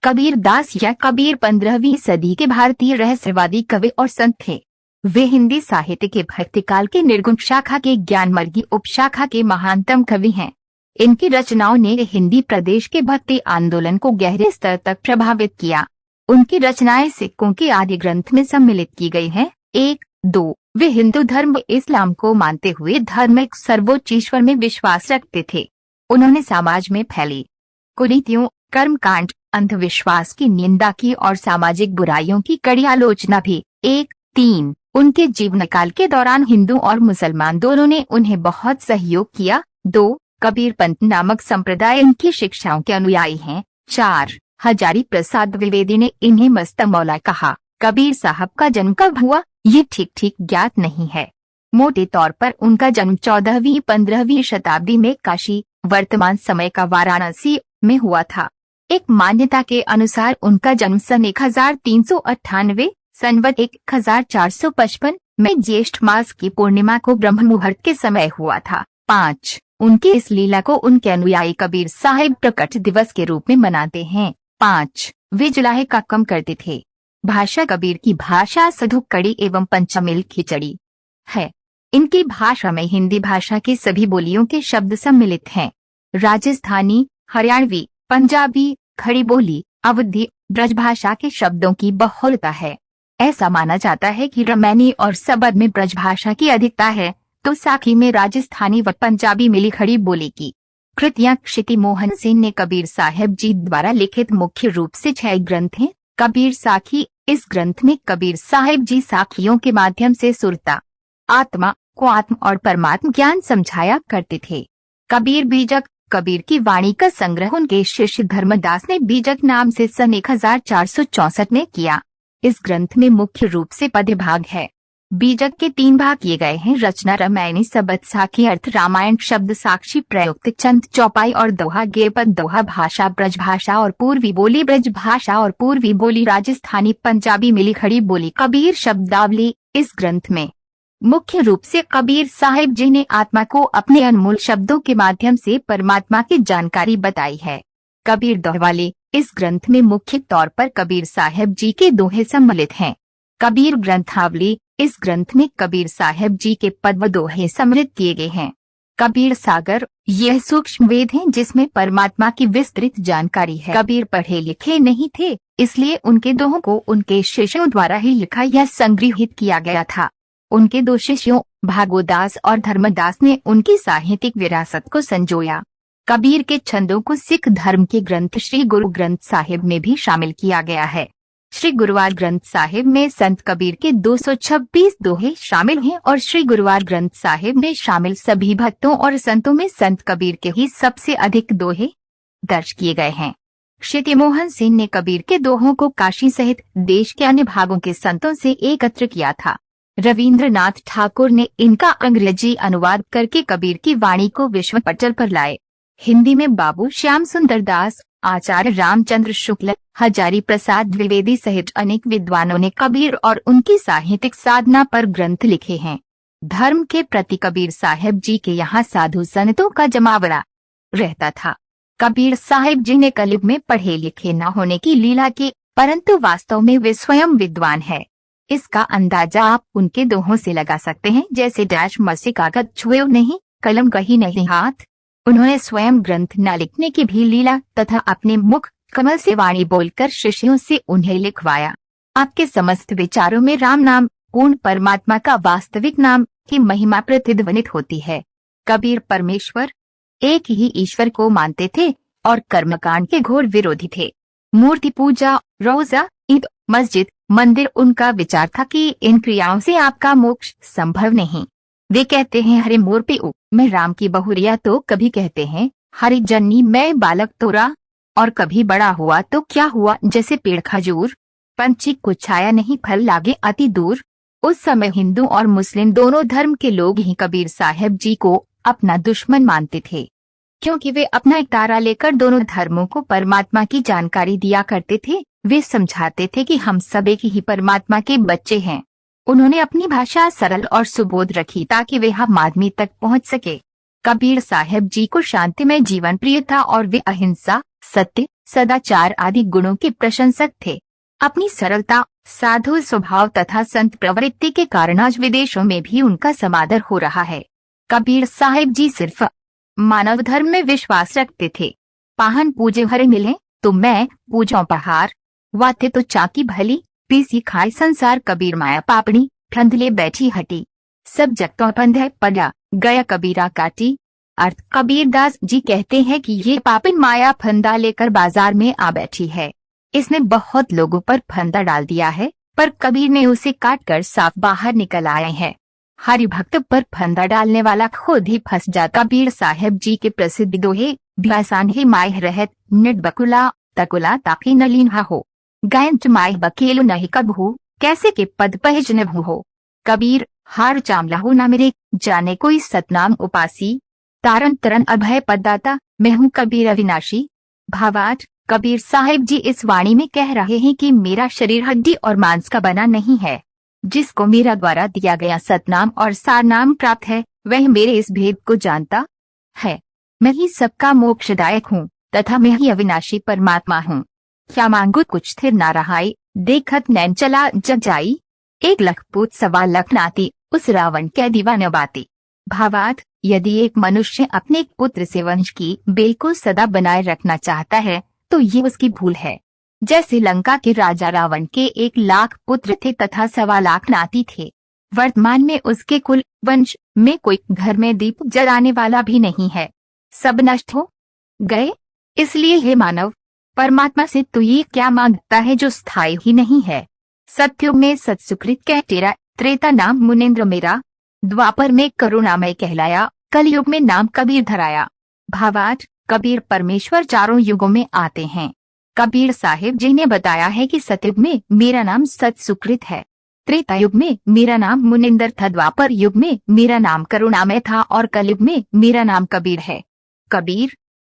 कबीर दास या कबीर 15वीं सदी के भारतीय रहस्यवादी कवि और संत थे। वे हिंदी साहित्य के भक्तिकाल के निर्गुण शाखा के ज्ञानमार्गी उपशाखा के महानतम कवि हैं। इनकी रचनाओं ने हिंदी प्रदेश के भक्ति आंदोलन को गहरे स्तर तक प्रभावित किया। उनकी रचनाएं सिक्कों के आदि ग्रंथ में सम्मिलित की गई हैं। 1-2 वे हिंदू धर्म इस्लाम को मानते हुए धार्मिक सर्वोच्च ईश्वर में विश्वास रखते थे। उन्होंने समाज में फैली कुरीतियों, कर्मकांड, अंधविश्वास की निंदा की और सामाजिक बुराइयों की कड़ी आलोचना भी। 1-3 उनके जीवनकाल के दौरान हिंदू और मुसलमान दोनों ने उन्हें बहुत सहयोग किया। 2 कबीर पंथ नामक संप्रदाय इनकी शिक्षाओं के अनुयायी हैं। 4 हजारी प्रसाद द्विवेदी ने इन्हें मस्त मौला कहा। कबीर साहब का जन्म कब हुआ ये ठीक ज्ञात नहीं है। मोटे तौर पर उनका जन्म 14वीं-15वीं शताब्दी में काशी, वर्तमान समय का वाराणसी में हुआ था। एक मान्यता के अनुसार उनका जन्म सन 1398 संवत 1455 में ज्येष्ठ मास की पूर्णिमा को ब्रह्म मुहूर्त के समय हुआ था। 5 उनकी इस लीला को उनके अनुयायी कबीर साहिब प्रकट दिवस के रूप में मनाते हैं। 5 वे जुलाहे का कम करते थे। भाषा कबीर की भाषा सधु कड़ी एवं पंचमिल खिचड़ी है। इनकी भाषा में हिंदी भाषा की सभी बोलियों के शब्द सम्मिलित हैं। राजस्थानी, हरियाणवी, पंजाबी, खड़ी बोली, अवधी, ब्रजभाषा के शब्दों की बहुलता है। ऐसा माना जाता है कि रमैनी और सबद में ब्रजभाषा की अधिकता है तो साखी में राजस्थानी व पंजाबी मिली खड़ी बोली की कृतियां। क्षिति मोहन सिंह ने कबीर साहिब जी द्वारा लिखित मुख्य रूप से 6 ग्रंथ हैं। कबीर साखी, इस ग्रंथ में कबीर साहिब जी साखियों के माध्यम से सुरता, आत्मा को आत्म और परमात्म ज्ञान समझाया करते थे। कबीर बीजक, कबीर की वाणी का संग्रह उनके शिष्य धर्मदास ने बीजक नाम से सन 1464 में किया। इस ग्रंथ में मुख्य रूप से पद्य भाग है। बीजक के 3 भाग किए गए हैं। रचना रामायणी, सबद साखी, अर्थ रामायण, शब्द साक्षी, प्रयुक्त चंद चौपाई और दोहा, गेपद दोहा, भाषा ब्रजभाषा और पूर्वी बोली, ब्रजभाषा और पूर्वी बोली, राजस्थानी पंजाबी मिली खड़ी बोली। कबीर शब्दावली, इस ग्रंथ में मुख्य रूप से कबीर साहिब जी ने आत्मा को अपने अनमोल शब्दों के माध्यम से परमात्मा की जानकारी बताई है। कबीर दोहवाली, इस ग्रंथ में मुख्य तौर पर कबीर साहिब जी के दोहे सम्मिलित हैं। कबीर ग्रंथावली, इस ग्रंथ में कबीर साहिब जी के पद व दोहे सम्मिलित किए गए हैं। कबीर सागर, यह सूक्ष्म वेद है जिसमें परमात्मा की विस्तृत जानकारी है। कबीर पढ़े लिखे नहीं थे, इसलिए उनके दोहों को उनके शिष्यों द्वारा ही लिखा या संग्रहित किया गया था। उनके 2 शिष्यों भागोदास और धर्मदास ने उनकी साहित्यिक विरासत को संजोया। कबीर के छंदों को सिख धर्म के ग्रंथ श्री गुरु ग्रंथ साहिब में भी शामिल किया गया है। श्री गुरुवार ग्रंथ साहिब में संत कबीर के 226 दोहे शामिल हैं और श्री गुरुवार ग्रंथ साहिब में शामिल सभी भक्तों और संतों में संत कबीर के ही सबसे अधिक दोहे दर्ज किए गए हैं। क्षिति मोहन सिंह ने कबीर के दोहों को काशी सहित देश के अन्य भागों के संतों से एकत्र किया था। रविंद्रनाथ ठाकुर ने इनका अंग्रेजी अनुवाद करके कबीर की वाणी को विश्व पटल पर लाए। हिंदी में बाबू श्याम सुंदर दास, आचार्य रामचंद्र शुक्ल, हजारी प्रसाद द्विवेदी सहित अनेक विद्वानों ने कबीर और उनकी साहित्यिक साधना पर ग्रंथ लिखे हैं। धर्म के प्रति कबीर साहिब जी के यहाँ साधु संतों का जमावड़ा रहता था। कबीर साहिब जी ने कलयुग में पढ़े लिखे न होने की लीला की, परंतु वास्तव में वे स्वयं विद्वान है। इसका अंदाजा आप उनके दोहों से लगा सकते हैं, जैसे डैश मसी कागज छुए नहीं, कलम कहीं नहीं हाथ। उन्होंने स्वयं ग्रंथ न लिखने की भी लीला तथा अपने मुख कमल से वाणी बोलकर शिष्यों से उन्हें लिखवाया। आपके समस्त विचारों में राम नाम, पूर्ण परमात्मा का वास्तविक नाम की महिमा प्रतिध्वनित होती है। कबीर परमेश्वर, एक ही ईश्वर को मानते थे और कर्मकांड के घोर विरोधी थे। मूर्ति पूजा, रोजा, ईद, मस्जिद, मंदिर, उनका विचार था कि इन क्रियाओं से आपका मोक्ष संभव नहीं। वे कहते हैं हरे मोर पे मैं राम की बहुरिया, तो कभी कहते हैं हरि जन्नी मैं बालक तोरा, और कभी बड़ा हुआ तो क्या हुआ जैसे पेड़ खजूर, पंछी को छाया नहीं फल लागे अति दूर। उस समय हिंदू और मुस्लिम दोनों धर्म के लोग ही कबीर साहिब जी को अपना दुश्मन मानते थे, क्योंकि वे अपना एक तारा लेकर दोनों धर्मों को परमात्मा की जानकारी दिया करते थे। वे समझाते थे कि हम सब एक ही परमात्मा के बच्चे हैं। उन्होंने अपनी भाषा सरल और सुबोध रखी ताकि वे हम आदमी तक पहुंच सके। कबीर साहिब जी को शांतिमय जीवन प्रिय था और वे अहिंसा, सत्य, सदाचार आदि गुणों के प्रशंसक थे। अपनी सरलता, साधु स्वभाव तथा संत प्रवृत्ति के कारण आज विदेशों में भी उनका समादर हो रहा है। कबीर साहिब जी सिर्फ मानव धर्म में विश्वास रखते थे। पाहन पूजे हरे मिले तो मैं पूजों पहार, वाते तो चाकी भली, पीसी खाए संसार कबीर माया पापड़ी, ठंडले बैठी हटी, सब जगतों पंधे पड़ा, गया कबीरा काटी। अर्थ, कबीरदास जी कहते हैं कि ये पापिन माया फंदा लेकर बाजार में आ बैठी है। इसने बहुत लोगों पर फंदा डाल दिया है, पर कबीर ने उसे काटकर साफ बाहर निकल आए हैं। हरि भक्त पर फंदा डालने वाला खुद ही फंस जाता। कबीर साहब जी के प्रसिद्ध दोहे, भ्यासान ही माह रहत, निट बकुला तकुला ताकि नलीन हो, गायंच माह बकेलो नहीं कबहू, कैसे के पद पहज न हो। कबीर हार चामला हो न मेरे, जाने कोई सतनाम उपासी, तारन तरन अभय पददाता, मैं हूँ कबीर अविनाशी। भावार्थ, कबीर साहिब जी इस वाणी में कह रहे हैं कि मेरा शरीर हड्डी और मांस का बना नहीं है। जिसको मेरा द्वारा दिया गया सतनाम और सारनाम प्राप्त है, वह मेरे इस भेद को जानता है। मैं ही सबका मोक्षदायक हूँ तथा मैं ही अविनाशी परमात्मा हूँ। क्या मांगू कुछ स्थिर ना रहाई, देखत नैन चला जग जाई, 1 लाख पूत 1.25 लाख नाती, उस रावण कै दीवान बाती। भावार्थ, यदि एक मनुष्य अपने एक पुत्र से वंश की बेल को सदा बनाए रखना चाहता है तो ये उसकी भूल है। जैसे लंका के राजा रावण के 1 लाख पुत्र थे तथा 1.25 लाख नाती थे। वर्तमान में उसके कुल वंश में कोई घर में दीप जलाने वाला भी नहीं है, सब नष्ट हो गए। इसलिए हे मानव, परमात्मा से तू ये क्या मांगता है जो स्थायी ही नहीं है। सतयुग में सत्सुकृत कह तेरा, त्रेता नाम मुनीन्द्र मेरा, द्वापर में करुणामय कहलाया, कलयुग में नाम कबीर धराया। भावार्थ, कबीर परमेश्वर चारों युगों में आते हैं। कबीर साहिब जी ने बताया है कि सतयुग में मेरा नाम सत्सुकृत है, त्रेता युग में मेरा नाम मुनिंदर था, द्वापर युग में मेरा नाम करुणामय था और कलयुग में मेरा नाम कबीर है। कबीर,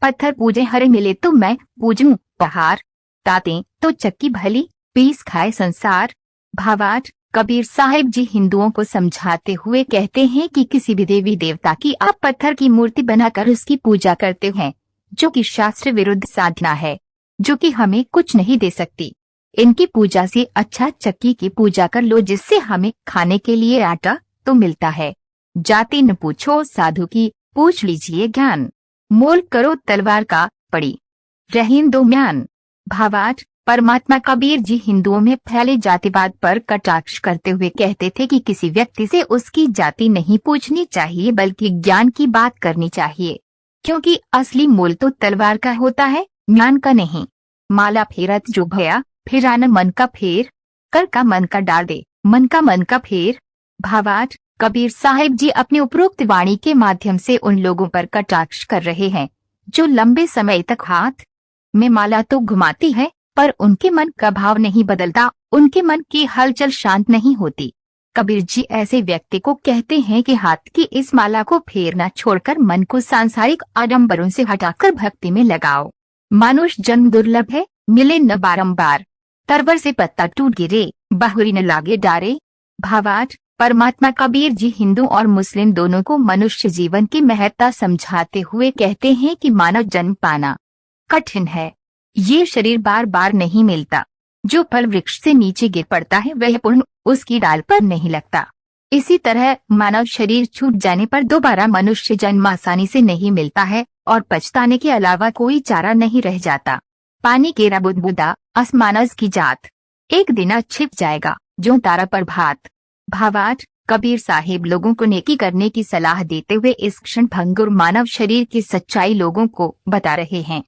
पत्थर पूजे हरे मिले तो मैं पूजूं पहाड़, ताते तो चक्की भली, पीस खाए संसार। भावार्थ, कबीर साहिब जी हिंदुओं को समझाते हुए कहते हैं कि किसी भी देवी देवता की आप पत्थर की मूर्ति बनाकर उसकी पूजा करते हैं, जो कि शास्त्र विरुद्ध साधना है, जो कि हमें कुछ नहीं दे सकती। इनकी पूजा से अच्छा चक्की की पूजा कर लो, जिससे हमें खाने के लिए आटा तो मिलता है। जाति न पूछो साधु की, पूछ लीजिए ज्ञान, मोल करो तलवार का, पड़ी रहीन दो म्यान। भावार्थ, परमात्मा कबीर जी हिंदुओं में फैले जातिवाद पर कटाक्ष करते हुए कहते थे कि किसी व्यक्ति से उसकी जाति नहीं पूछनी चाहिए बल्कि ज्ञान की बात करनी चाहिए, क्योंकि असली मोल तो तलवार का होता है, ज्ञान का नहीं। माला फेरत जो भया, फिरान मन का फेर, कर का मन का डाल दे, मन का फेर। भावार्थ, कबीर साहिब जी अपनी उपरोक्त वाणी के माध्यम से उन लोगों पर कटाक्ष कर रहे हैं जो लंबे समय तक हाथ में माला तो घुमाती है पर उनके मन का भाव नहीं बदलता, उनके मन की हलचल शांत नहीं होती। कबीर जी ऐसे व्यक्ति को कहते हैं कि हाथ की इस माला को फेरना छोड़कर मन को सांसारिक आडंबरों से हटाकर भक्ति में लगाओ। मनुष्य जन्म दुर्लभ है, मिले न बारंबार, तरवर से पत्ता टूट गिरे, बहुरी न लागे डारे। भावार्थ, परमात्मा कबीर जी हिंदू और मुस्लिम दोनों को मनुष्य जीवन की महत्ता समझाते हुए कहते हैं कि मानव जन्म पाना कठिन है, ये शरीर बार बार नहीं मिलता। जो फल वृक्ष से नीचे गिर पड़ता है वह पुनः उसकी डाल पर नहीं लगता। इसी तरह मानव शरीर छूट जाने पर दोबारा मनुष्य जन्म आसानी से नहीं मिलता है और पछताने के अलावा कोई चारा नहीं रह जाता। पानी केरा बुदबुदा असमानस की जात, एक दिन छिप जाएगा जो तारा पर भात। भावार्थ, कबीर साहिब लोगों को नेकी करने की सलाह देते हुए इस क्षण भंगुर मानव शरीर की सच्चाई लोगों को बता रहे हैं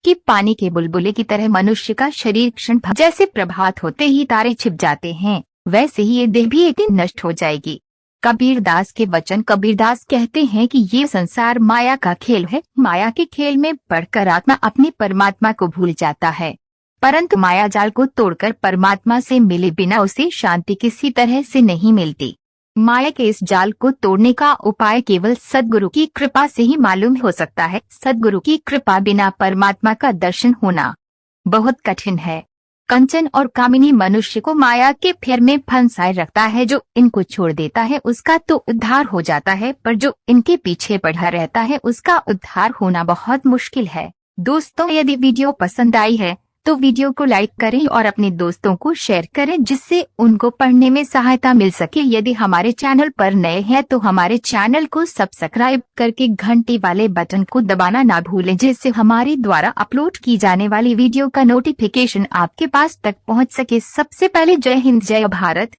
कि पानी के बुलबुले की तरह मनुष्य का शरीर क्षण जैसे प्रभात होते ही तारे छिप जाते हैं, वैसे ही ये देह भी एक दिन नष्ट हो जाएगी। कबीरदास के वचन। कबीरदास कहते हैं कि ये संसार माया का खेल है, माया के खेल में पड़कर आत्मा अपने परमात्मा को भूल जाता है, परंतु माया जाल को तोड़कर परमात्मा से मिले बिना उसे शांति किसी तरह से नहीं मिलती। माया के इस जाल को तोड़ने का उपाय केवल सद्गुरु की कृपा से ही मालूम हो सकता है। सद्गुरु की कृपा बिना परमात्मा का दर्शन होना बहुत कठिन है। कंचन और कामिनी मनुष्य को माया के फेर में फंसाए रखता है, जो इनको छोड़ देता है उसका तो उद्धार हो जाता है, पर जो इनके पीछे पड़ा रहता है उसका उद्धार होना बहुत मुश्किल है। दोस्तों, यदि वीडियो पसंद आई है तो वीडियो को लाइक करें और अपने दोस्तों को शेयर करें, जिससे उनको पढ़ने में सहायता मिल सके। यदि हमारे चैनल पर नए हैं तो हमारे चैनल को सब्सक्राइब करके घंटी वाले बटन को दबाना ना भूलें, जिससे हमारे द्वारा अपलोड की जाने वाली वीडियो का नोटिफिकेशन आपके पास तक पहुंच सके। सबसे पहले जय हिंद, जय भारत।